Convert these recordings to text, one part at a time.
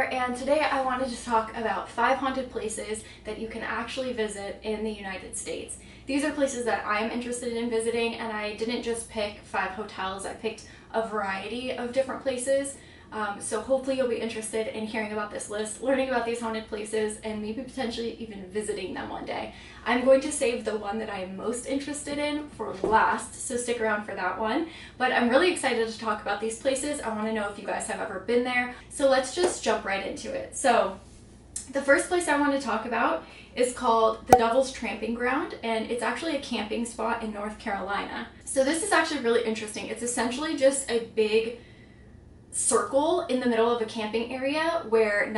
here, and today I wanted to talk about 5 haunted places that you can actually visit in the United States. These are places that I'm interested in visiting, and I didn't just pick 5 hotels, I picked a variety of different places. So hopefully you'll be interested in hearing about this list, learning about these haunted places, and maybe potentially even visiting them one day. I'm going to save the one that I'm most interested in for last, so stick around for that one. But I'm really excited to talk about these places. I want to know if you guys have ever been there. So let's just jump right into it. So the first place I want to talk about is called the Devil's Tramping Ground, and it's actually a camping spot in North Carolina. So this is actually really interesting. It's essentially just a big circle in the middle of a camping area where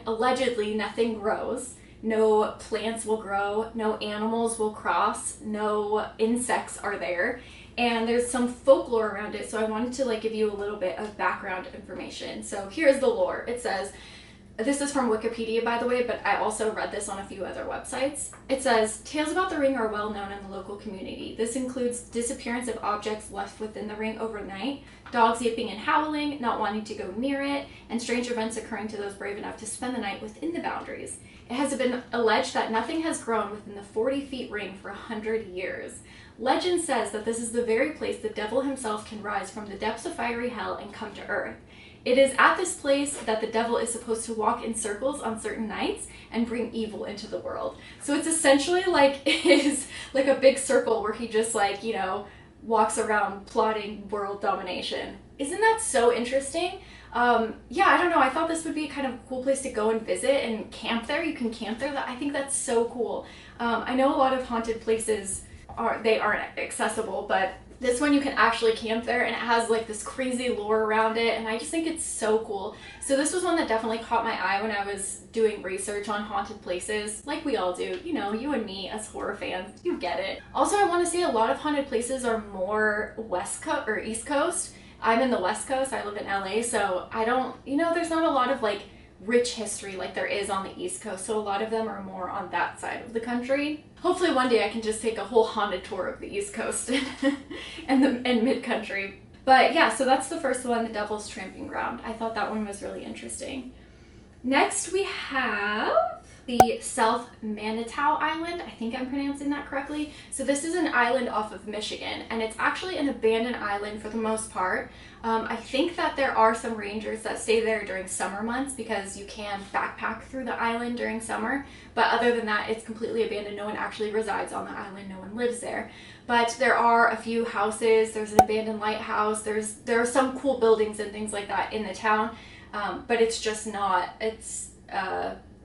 allegedly nothing grows. No plants will grow, no animals will cross, no insects are there, and there's some folklore around it, so I wanted to give you a little bit of background information. So here's the lore. It says, this is from Wikipedia, by the way, but I also read this on a few other websites. It says, tales about the ring are well known in the local community. This includes disappearance of objects left within the ring overnight, dogs yipping and howling, not wanting to go near it, and strange events occurring to those brave enough to spend the night within the boundaries. It has been alleged that nothing has grown within the 40-feet ring for 100 years. Legend says that this is the very place the devil himself can rise from the depths of fiery hell and come to earth. It is at this place that the devil is supposed to walk in circles on certain nights and bring evil into the world. So it's essentially like a big circle where he just walks around plotting world domination. Isn't that so interesting? Yeah, I don't know. I thought this would be kind of a cool place to go and visit and camp there. You can camp there. I think that's so cool. I know a lot of haunted places aren't accessible, but this one you can actually camp there, and it has this crazy lore around it, and I just think it's so cool. So this was one that definitely caught my eye when I was doing research on haunted places, like we all do. You know, you and me as horror fans, you get it. Also, I want to say a lot of haunted places are more West Coast or East Coast. I'm in the West Coast, I live in LA, so there's not a lot of rich history like there is on the East Coast, so a lot of them are more on that side of the country. Hopefully one day I can just take a whole haunted tour of the East Coast and mid-country. But yeah, so that's the first one, the Devil's Tramping Ground. I thought that one was really interesting. Next we have the South Manitou Island. I think I'm pronouncing that correctly. So this is an island off of Michigan, and it's actually an abandoned island for the most part. I think that there are some rangers that stay there during summer months because you can backpack through the island during summer, but other than that, it's completely abandoned. No one actually resides on the island, no one lives there. But there are a few houses, there's an abandoned lighthouse, there are some cool buildings and things like that in the town, but it's just not, it's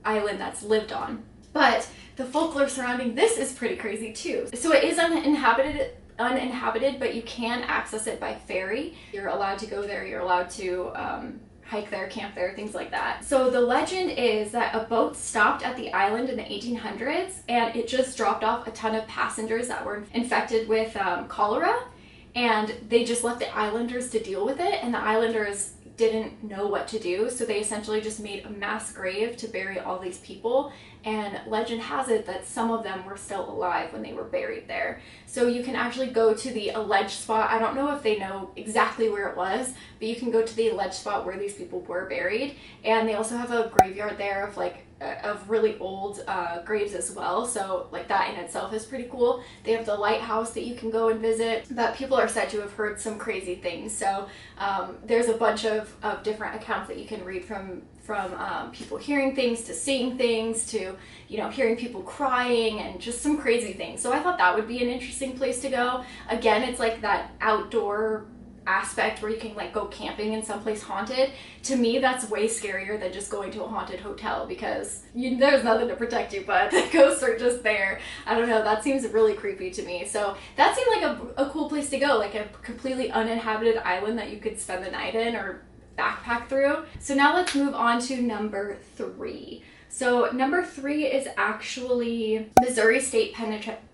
island that's lived on. But the folklore surrounding this is pretty crazy too. So it is uninhabited, but you can access it by ferry. You're allowed to go there, you're allowed to hike there, camp there, things like that. So the legend is that a boat stopped at the island in the 1800s, and it just dropped off a ton of passengers that were infected with cholera, and they just left the islanders to deal with it, and the islanders didn't know what to do, so they essentially just made a mass grave to bury all these people, and legend has it that some of them were still alive when they were buried there. So you can actually go to the alleged spot. I don't know if they know exactly where it was, but you can go to the alleged spot where these people were buried, and they also have a graveyard there of really old graves as well, so that in itself is pretty cool. They have the lighthouse that you can go and visit, but people are said to have heard some crazy things. So there's a bunch of different accounts that you can read from people hearing things, to seeing things, to hearing people crying, and just some crazy things. So I thought that would be an interesting place to go. Again, it's that outdoor aspect where you can go camping in someplace haunted. To me, that's way scarier than just going to a haunted hotel, because there's nothing to protect you, but the ghosts are just there. I don't know, that seems really creepy to me. So that seemed like a cool place to go, a completely uninhabited island that you could spend the night in or backpack through. So now let's move on to number 3. So number 3 is actually Missouri State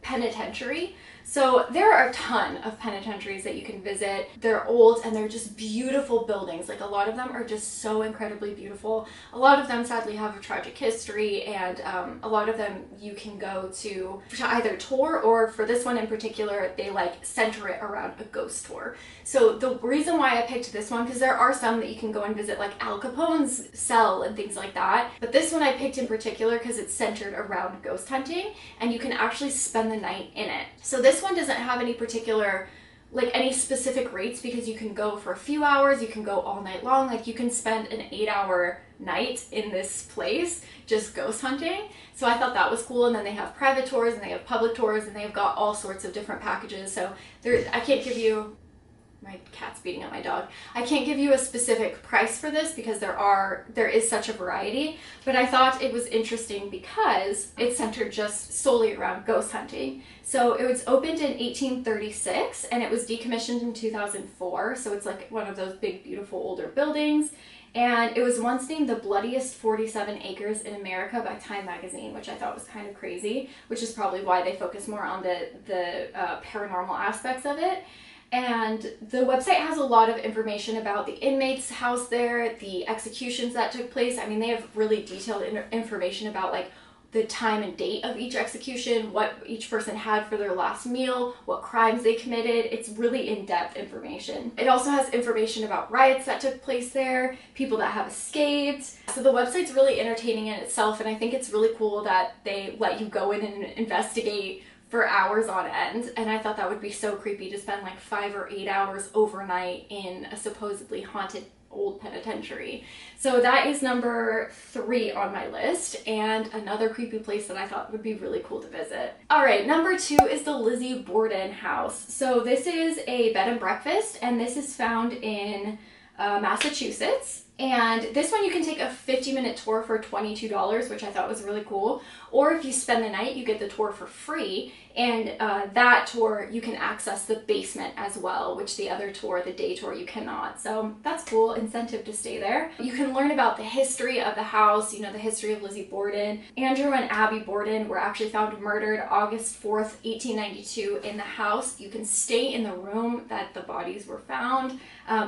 Penitentiary. So there are a ton of penitentiaries that you can visit. They're old and they're just beautiful buildings. Like a lot of them are just so incredibly beautiful. A lot of them sadly have a tragic history, and a lot of them you can go to either tour, or for this one in particular, they like center it around a ghost tour. So the reason why I picked this one, because there are some that you can go and visit, like Al Capone's cell and things like that. But this one I picked in particular because it's centered around ghost hunting and you can actually spend the night in it. So this one doesn't have any particular, like any specific rates, because you can go for a few hours, you can go all night long, like you can spend an 8-hour night in this place just ghost hunting. So I thought that was cool. And then they have private tours and they have public tours and they've got all sorts of different packages. So I can't give you, my cat's beating up my dog. I can't give you a specific price for this because there is such a variety, but I thought it was interesting because it's centered just solely around ghost hunting. So it was opened in 1836 and it was decommissioned in 2004. So it's like one of those big, beautiful older buildings. And it was once named the bloodiest 47 acres in America by Time magazine, which I thought was kind of crazy, which is probably why they focus more on the paranormal aspects of it. And the website has a lot of information about the inmates' house there, the executions that took place. I mean, they have really detailed information about like the time and date of each execution, what each person had for their last meal, what crimes they committed. It's really in-depth information. It also has information about riots that took place there, people that have escaped. So the website's really entertaining in itself, and I think it's really cool that they let you go in and investigate for hours on end. And I thought that would be so creepy to spend like 5 or 8 hours overnight in a supposedly haunted old penitentiary. So that is number 3 on my list, and another creepy place that I thought would be really cool to visit. All right, number 2 is the Lizzie Borden house. So this is a bed and breakfast, and this is found in Massachusetts. And this one you can take a 50-minute tour for $22, which I thought was really cool. Or if you spend the night, you get the tour for free. And that tour, you can access the basement as well, which the other tour, the day tour, you cannot. So that's cool, incentive to stay there. You can learn about the history of the house, you know, the history of Lizzie Borden. Andrew and Abby Borden were actually found murdered August 4th, 1892 in the house. You can stay in the room that the bodies were found,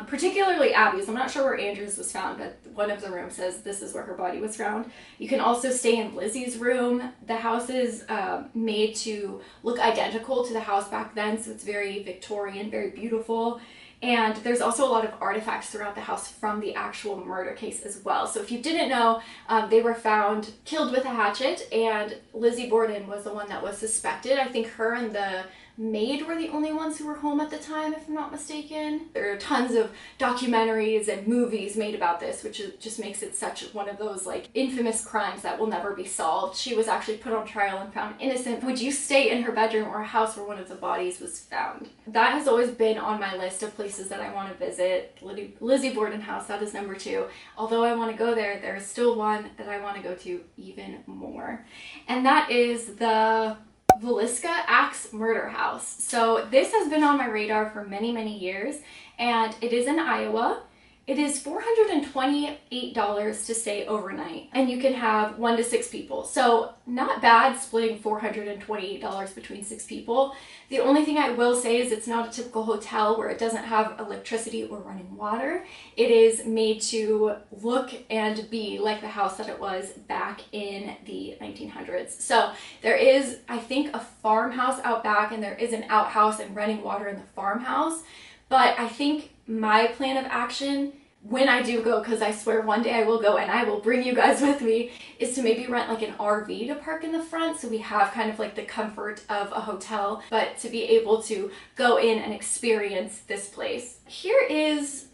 particularly Abby's. I'm not sure where Andrew's was found, but one of the rooms says this is where her body was found. You can also stay in Lizzie's room. The house is made to look identical to the house back then, so it's very Victorian, very beautiful. And there's also a lot of artifacts throughout the house from the actual murder case as well. So if you didn't know, they were found killed with a hatchet, and Lizzie Borden was the one that was suspected. I think her and the maid were the only ones who were home at the time, if I'm not mistaken. There are tons of documentaries and movies made about this, which just makes it such one of those like infamous crimes that will never be solved. She was actually put on trial and found innocent. Would you stay in her bedroom or a house where one of the bodies was found? That has always been on my list of places that I want to visit. Lizzie Borden house, that is number 2. Although I want to go there, there is still one that I want to go to even more. And that is the Valiska Axe Murder House. So this has been on my radar for many, many years, and it is in Iowa. It is $428 to stay overnight, and you can have 1 to 6 people. So not bad splitting $428 between 6 people. The only thing I will say is it's not a typical hotel where it doesn't have electricity or running water. It is made to look and be like the house that it was back in the 1900s. So there is, I think, a farmhouse out back, and there is an outhouse and running water in the farmhouse. But I think my plan of action, when I do go, because I swear one day I will go and I will bring you guys with me, is to maybe rent like an RV to park in the front, so we have kind of like the comfort of a hotel, but to be able to go in and experience this place. Here is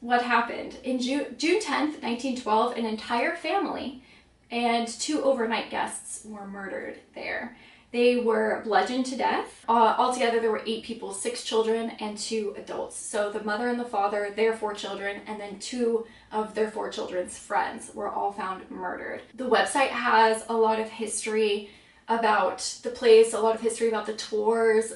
what happened. In June 10th, 1912, an entire family and 2 overnight guests were murdered there. They were bludgeoned to death. Altogether, there were 8 people, 6 children and 2 adults. So the mother and the father, their 4 children, and then 2 of their 4 children's friends were all found murdered. The website has a lot of history about the place, a lot of history about the tours.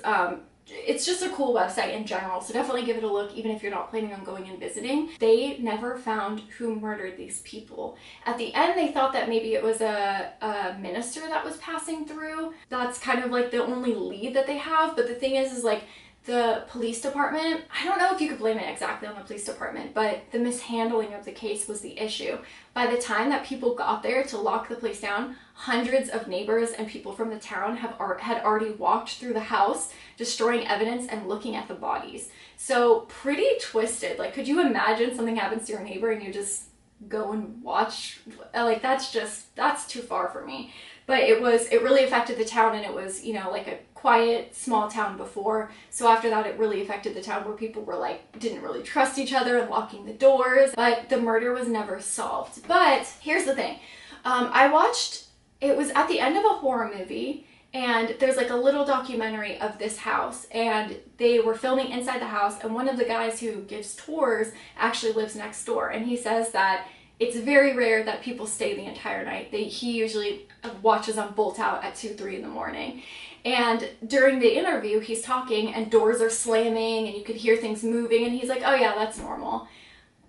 it's just a cool website in general, so definitely give it a look even if you're not planning on going and visiting. They never found who murdered these people. At the end, they thought that maybe it was a minister that was passing through. That's kind of like the only lead that they have, but the thing is like the police department, I don't know if you could blame it exactly on the police department, but the mishandling of the case was the issue. By the time that people got there to lock the place down, hundreds of neighbors and people from the town had already walked through the house, destroying evidence and looking at the bodies. So pretty twisted. Like, could you imagine something happens to your neighbor and you just go and watch? Like, that's too far for me. But it really affected the town, and it was, you know, like a quiet, small town before. So after that, it really affected the town where people were like, didn't really trust each other and locking the doors. But the murder was never solved. But here's the thing. It was at the end of a horror movie, and there's like a little documentary of this house, and they were filming inside the house, and one of the guys who gives tours actually lives next door, and he says that it's very rare that people stay the entire night. He usually watches them bolt out at 2, 3 in the morning. And during the interview, he's talking and doors are slamming and you could hear things moving, and he's like, oh yeah, that's normal.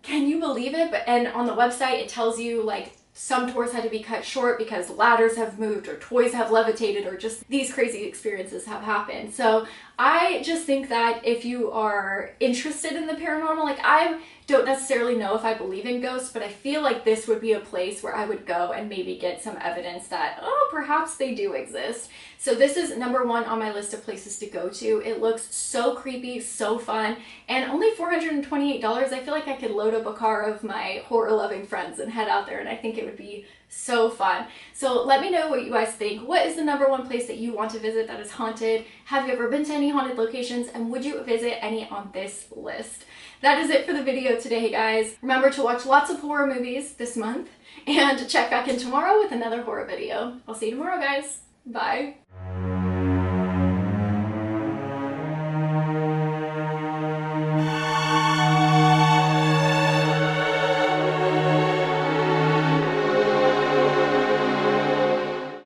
Can you believe it? And on the website, it tells you like some tours had to be cut short because ladders have moved or toys have levitated or just these crazy experiences have happened. So I just think that if you are interested in the paranormal, like I don't necessarily know if I believe in ghosts, but I feel like this would be a place where I would go and maybe get some evidence that, oh, perhaps they do exist. So this is number 1 on my list of places to go to. It looks so creepy, so fun, and only $428. I feel like I could load up a car of my horror-loving friends and head out there, and I think it would be so fun. So let me know what you guys think. What is the number 1 place that you want to visit that is haunted? Have you ever been to any haunted locations, and would you visit any on this list? That is it for the video today, guys. Remember to watch lots of horror movies this month, and check back in tomorrow with another horror video. I'll see you tomorrow, guys. Bye.